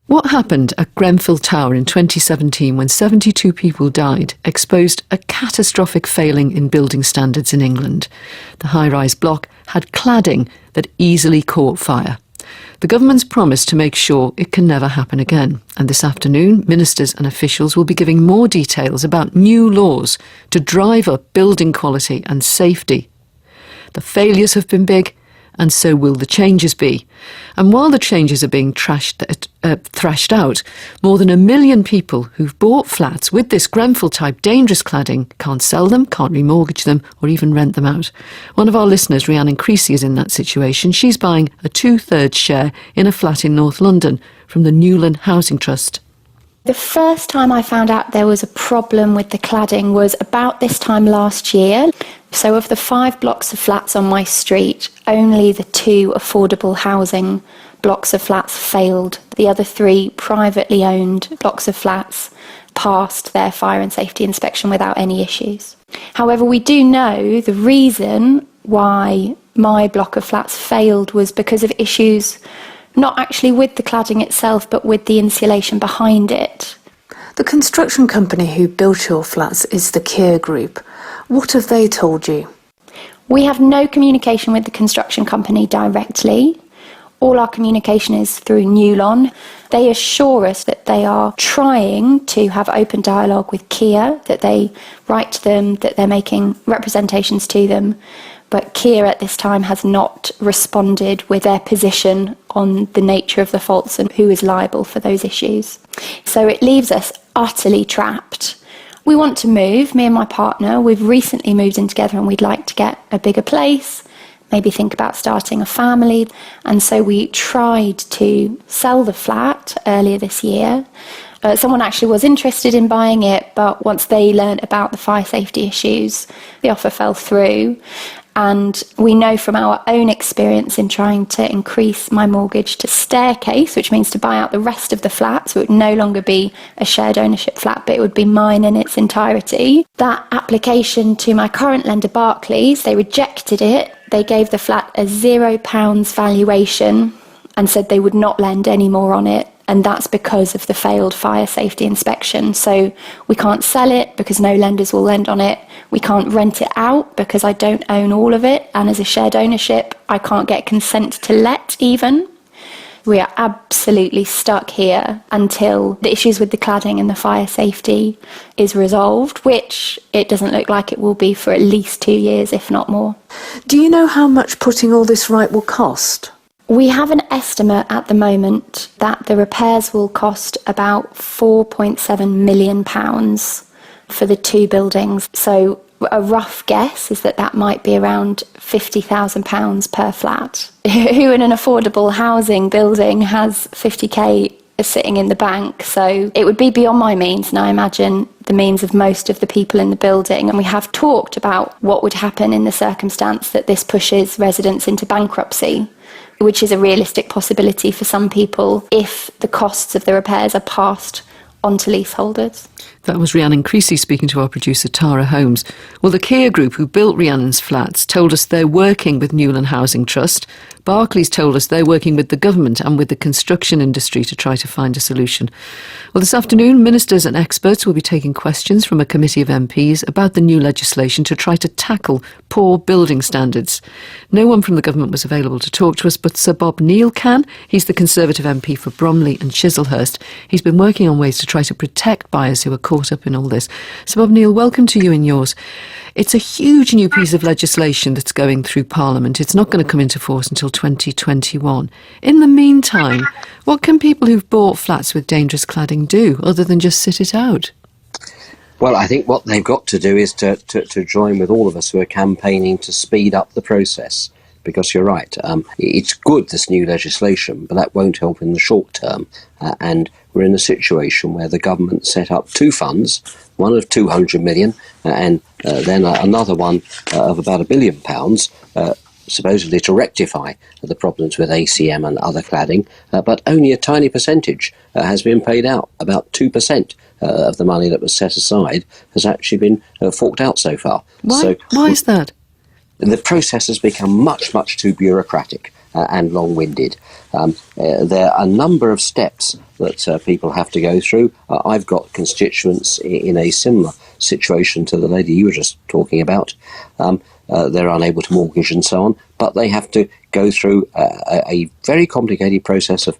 What happened at Grenfell Tower in 2017 when 72 people died exposed a catastrophic failing in building standards in England. The high-rise block had cladding that easily caught fire. The government's promised to make sure it can never happen again. And this afternoon, ministers and officials will be giving more details about new laws to drive up building quality and safety. The failures have been big, and so will the changes be. And while the changes are being thrashed out, more than 1 million people who've bought flats with this Grenfell-type dangerous cladding can't sell them, can't remortgage them, or even rent them out. One of our listeners, Rhiannon Creasy, is in that situation. She's buying a 2/3 share in a flat in North London from the Newland Housing Trust. The first time I found out there was a problem with the cladding was about this time last year. So of the 5 blocks of flats on my street, only the 2 affordable housing blocks of flats failed. The other 3 privately owned blocks of flats passed their fire and safety inspection without any issues. However, we do know the reason why my block of flats failed was because of issues not actually with the cladding itself, but with the insulation behind it. The construction company who built your flats is the Kier Group. What have they told you? We have no communication with the construction company directly. All our communication is through Newlon. They assure us that they are trying to have open dialogue with Kier, that they write to them, that they're making representations to them. But Kier at this time has not responded with their position on the nature of the faults and who is liable for those issues. So it leaves us utterly trapped. We want to move, me and my partner. We've recently moved in together and we'd like to get a bigger place, maybe think about starting a family. And so we tried to sell the flat earlier this year. Someone actually was interested in buying it, but once they learned about the fire safety issues, the offer fell through. And we know from our own experience in trying to increase my mortgage to staircase, which means to buy out the rest of the flat, so it would no longer be a shared ownership flat, but it would be mine in its entirety. That application to my current lender, Barclays, they rejected it. They gave the flat a £0 valuation and said they would not lend any more on it. And that's because of the failed fire safety inspection. So we can't sell it because no lenders will lend on it. We can't rent it out because I don't own all of it. And as a shared ownership, I can't get consent to let even. We are absolutely stuck here until the issues with the cladding and the fire safety is resolved, which it doesn't look like it will be for at least 2 years, if not more. Do you know how much putting all this right will cost? We have an estimate at the moment that the repairs will cost about £4.7 million for the 2 buildings. So a rough guess is that might be around £50,000 per flat. Who in an affordable housing building has 50k sitting in the bank? So it would be beyond my means, and I imagine the means of most of the people in the building. And we have talked about what would happen in the circumstance that this pushes residents into bankruptcy, which is a realistic possibility for some people if the costs of the repairs are passed on to leaseholders. That was Rhiannon Creasy speaking to our producer Tara Holmes. Well, the Kier Group, who built Rhiannon's flats, told us they're working with Newland Housing Trust. Barclays told us they're working with the government and with the construction industry to try to find a solution. Well, this afternoon, ministers and experts will be taking questions from a committee of MPs about the new legislation to try to tackle poor building standards. No one from the government was available to talk to us, but Sir Bob Neill can. He's the Conservative MP for Bromley and Chislehurst. He's been working on ways to try to protect buyers who are caught up in all this. Sir Bob Neill, welcome to you and yours. It's a huge new piece of legislation that's going through Parliament. It's not going to come into force until 2021. In the meantime, what can people who've bought flats with dangerous cladding do other than just sit it out? Well, I think what they've got to do is to join with all of us who are campaigning to speed up the process. Because you're right, it's good, this new legislation, but that won't help in the short term. And we're in a situation where the government set up 2 funds, one of 200 million and then another one of about £1 billion, supposedly to rectify the problems with ACM and other cladding, but only a tiny percentage has been paid out. About 2% of the money that was set aside has actually been forked out so far. Why is that? The process has become much, much too bureaucratic and long-winded. There are a number of steps that people have to go through. I've got constituents in a similar situation to the lady you were just talking about. They're unable to mortgage and so on, but they have to go through a very complicated process of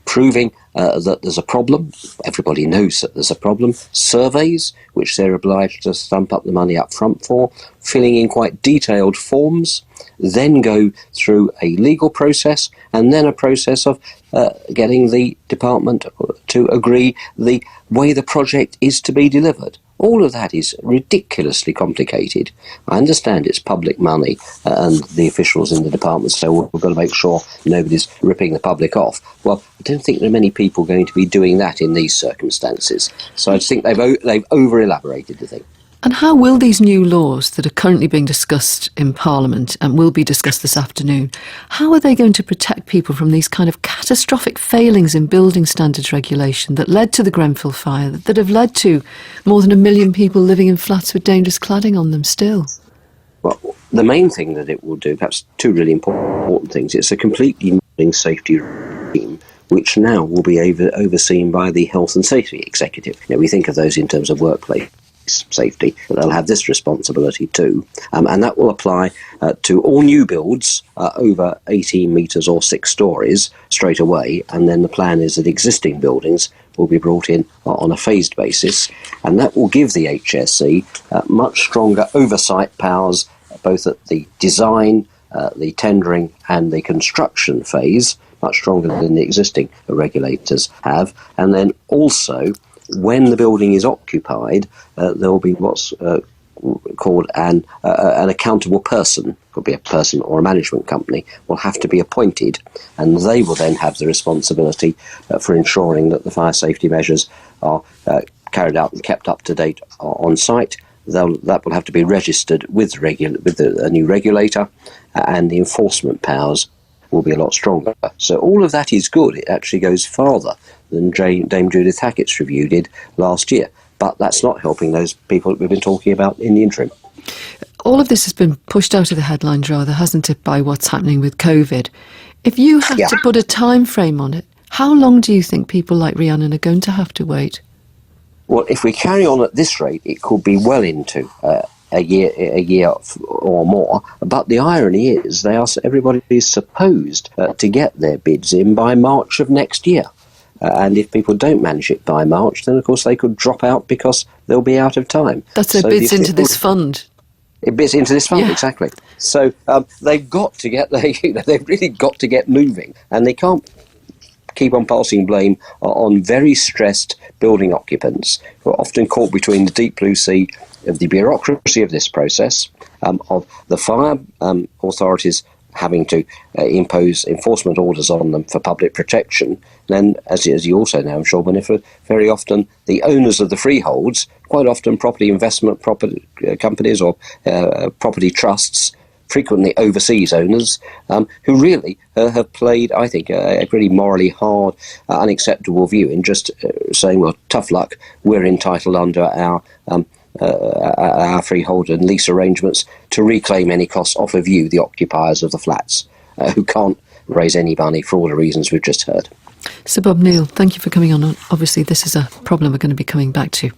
proving that there's a problem. Everybody knows that there's a problem. Surveys, which they're obliged to stump up the money up front for, filling in quite detailed forms, then go through a legal process, and then a process of getting the department to agree the way the project is to be delivered. All of that is ridiculously complicated. I understand it's public money and the officials in the department say, well, we've got to make sure nobody's ripping the public off. Well, I don't think there are many people going to be doing that in these circumstances. So I think they've over-elaborated the thing. And how will these new laws that are currently being discussed in Parliament and will be discussed this afternoon, how are they going to protect people from these kind of catastrophic failings in building standards regulation that led to the Grenfell fire, that have led to more than 1 million people living in flats with dangerous cladding on them still? Well, the main thing that it will do, perhaps two really important things, it's a completely new safety regime, which now will be overseen by the Health and Safety Executive. We think of those in terms of workplace safety, but they'll have this responsibility too, and that will apply to all new builds over 18 metres or 6 stories straight away, and then the plan is that existing buildings will be brought in on a phased basis, and that will give the HSE much stronger oversight powers both at the design, the tendering and the construction phase, much stronger than the existing regulators have, and then also when the building is occupied, there will be what's called an accountable person, could be a person or a management company, will have to be appointed, and they will then have the responsibility for ensuring that the fire safety measures are carried out and kept up to date on site. That will have to be registered with a new regulator, and the enforcement powers will be a lot stronger. So all of that is good. It actually goes farther than Dame Judith Hackett's review did last year. But that's not helping those people that we've been talking about in the interim. All of this has been pushed out of the headlines, rather, hasn't it, by what's happening with COVID? If you had to put a time frame on it, how long do you think people like Rhiannon are going to have to wait? Well, if we carry on at this rate, it could be well into a year or more. But the irony is, everybody is supposed to get their bids in by March of next year. And if people don't manage it by March, then of course they could drop out because they'll be out of time. That's their bids into this fund. It bids into this fund, exactly. So they've got to get they've really got to get moving, and they can't keep on passing blame on very stressed building occupants who are often caught between the deep blue sea of the bureaucracy of this process, of the fire authorities having to impose enforcement orders on them for public protection. Then, as you also know, I'm sure, Winifred, very often the owners of the freeholds, quite often property investment companies or property trusts, frequently overseas owners, who really have played, I think, a pretty morally hard, unacceptable view in just saying, well, tough luck, we're entitled under our freehold and lease arrangements to reclaim any costs off of you, the occupiers of the flats, who can't raise any money for all the reasons we've just heard. Sir Bob Neill, thank you for coming on. Obviously, this is a problem we're going to be coming back to.